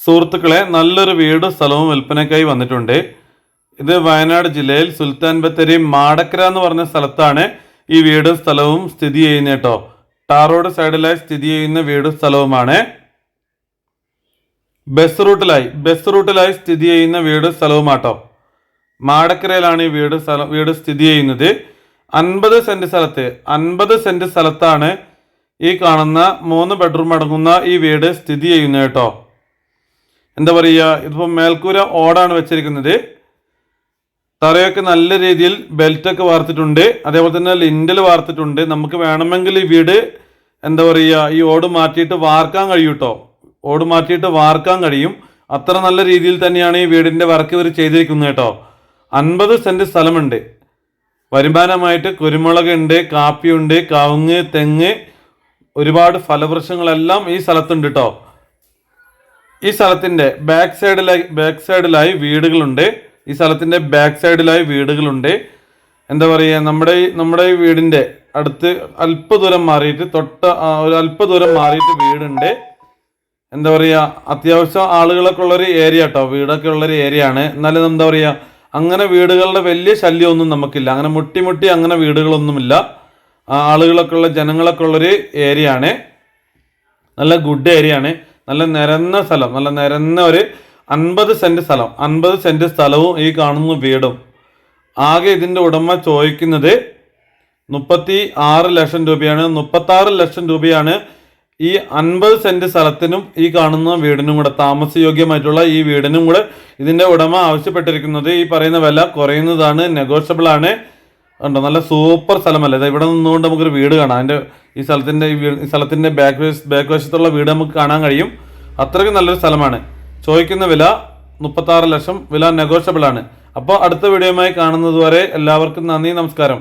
സുഹൃത്തുക്കളെ, നല്ലൊരു വീട് സ്ഥലവും വിൽപ്പനയ്ക്കായി വന്നിട്ടുണ്ട്. ഇത് വയനാട് ജില്ലയിൽ സുൽത്താൻ ബത്തേരി മാടക്കര എന്ന് പറഞ്ഞ സ്ഥലത്താണ് ഈ വീടും സ്ഥലവും സ്ഥിതി ചെയ്യുന്നത് കേട്ടോ. ടാർ റോഡ് സൈഡിലായി സ്ഥിതി ചെയ്യുന്ന വീടും സ്ഥലവുമാണ്. ബസ് റൂട്ടിലായി സ്ഥിതി ചെയ്യുന്ന വീടും സ്ഥലവുമാട്ടോ. മാടക്കരയിലാണ് ഈ വീട് സ്ഥിതി ചെയ്യുന്നത്. 50 സെന്റ് സ്ഥലത്താണ് ഈ കാണുന്ന 3 ബെഡ്റൂം അടങ്ങുന്ന ഈ വീട് സ്ഥിതി ചെയ്യുന്നത് കേട്ടോ. എന്താ പറയുക, ഇതിപ്പോൾ മേൽക്കൂര ഓടാണ് വെച്ചിരിക്കുന്നത്. തറയൊക്കെ നല്ല രീതിയിൽ ബെൽറ്റൊക്കെ വാർത്തിട്ടുണ്ട്. അതേപോലെ തന്നെ ലിൻഡൽ വാർത്തിട്ടുണ്ട്. നമുക്ക് വേണമെങ്കിൽ ഈ വീട് എന്താ പറയുക, ഈ ഓട് മാറ്റിയിട്ട് വാർക്കാൻ കഴിയും കേട്ടോ. ഓട് മാറ്റിയിട്ട് വാർക്കാൻ കഴിയും. അത്ര നല്ല രീതിയിൽ തന്നെയാണ് ഈ വീടിൻ്റെ വർക്ക് ഇവർ ചെയ്തിരിക്കുന്നത് കേട്ടോ. 50 സെന്റ് സ്ഥലമുണ്ട്. വരുമാനമായിട്ട് കുരുമുളക് ഉണ്ട്, കാപ്പിയുണ്ട്, കവുങ്ങ്, തെങ്ങ്, ഒരുപാട് ഫലവൃക്ഷങ്ങളെല്ലാം ഈ സ്ഥലത്തുണ്ട് കേട്ടോ. ഈ സ്ഥലത്തിൻ്റെ ബാക്ക് സൈഡിലായി വീടുകളുണ്ട്. എന്താ പറയുക, നമ്മുടെ ഈ വീടിൻ്റെ അടുത്ത് അല്പദൂരം മാറിയിട്ട് വീടുണ്ട്. എന്താ പറയുക, അത്യാവശ്യം ആളുകളൊക്കെ ഉള്ളൊരു ഏരിയ കേട്ടോ. വീടൊക്കെ ഉള്ളൊരു ഏരിയ ആണ്. എന്നാലും എന്താ പറയുക, അങ്ങനെ വീടുകളുടെ വലിയ ശല്യമൊന്നും നമുക്കില്ല. അങ്ങനെ മുട്ടി അങ്ങനെ വീടുകളൊന്നുമില്ല. ആളുകളൊക്കെ ഉള്ള, ജനങ്ങളൊക്കെ ഉള്ളൊരു ഏരിയ ആണ്. നല്ല ഗുഡ് ഏരിയ ആണ്. നല്ല നിരന്ന സ്ഥലം, നല്ല നിരന്ന ഒരു 50 സെന്റ് സ്ഥലവും ഈ കാണുന്ന വീടും. ആകെ ഇതിൻ്റെ ഉടമ ചോദിക്കുന്നത് 36 ലക്ഷം രൂപയാണ്. 36 ലക്ഷം രൂപയാണ് ഈ 50 സെന്റ് സ്ഥലത്തിനും ഈ കാണുന്ന വീടിനും കൂടെ, താമസയോഗ്യമായിട്ടുള്ള ഈ വീടിനും കൂടെ ഇതിൻ്റെ ഉടമ ആവശ്യപ്പെട്ടിരിക്കുന്നത്. ഈ പറയുന്ന വില കുറയുന്നതാണ്, നെഗോഷ്യബിൾ ആണ്. ഉണ്ടോ, നല്ല സൂപ്പർ സ്ഥലമല്ലേ. ഇവിടെ നിന്നുകൊണ്ട് നമുക്കൊരു വീട് കാണാം. ഈ സ്ഥലത്തിൻ്റെ ബാക്ക് വശത്തുള്ള വീട് നമുക്ക് കാണാൻ കഴിയും. അത്രയ്ക്ക് നല്ലൊരു സ്ഥലമാണ്. ചോദിക്കുന്ന വില 36 ലക്ഷം. വില നെഗോഷ്യബിൾ ആണ്. അപ്പോൾ അടുത്ത വീഡിയോയുമായി കാണുന്നത് വരെ എല്ലാവർക്കും നന്ദി, നമസ്കാരം.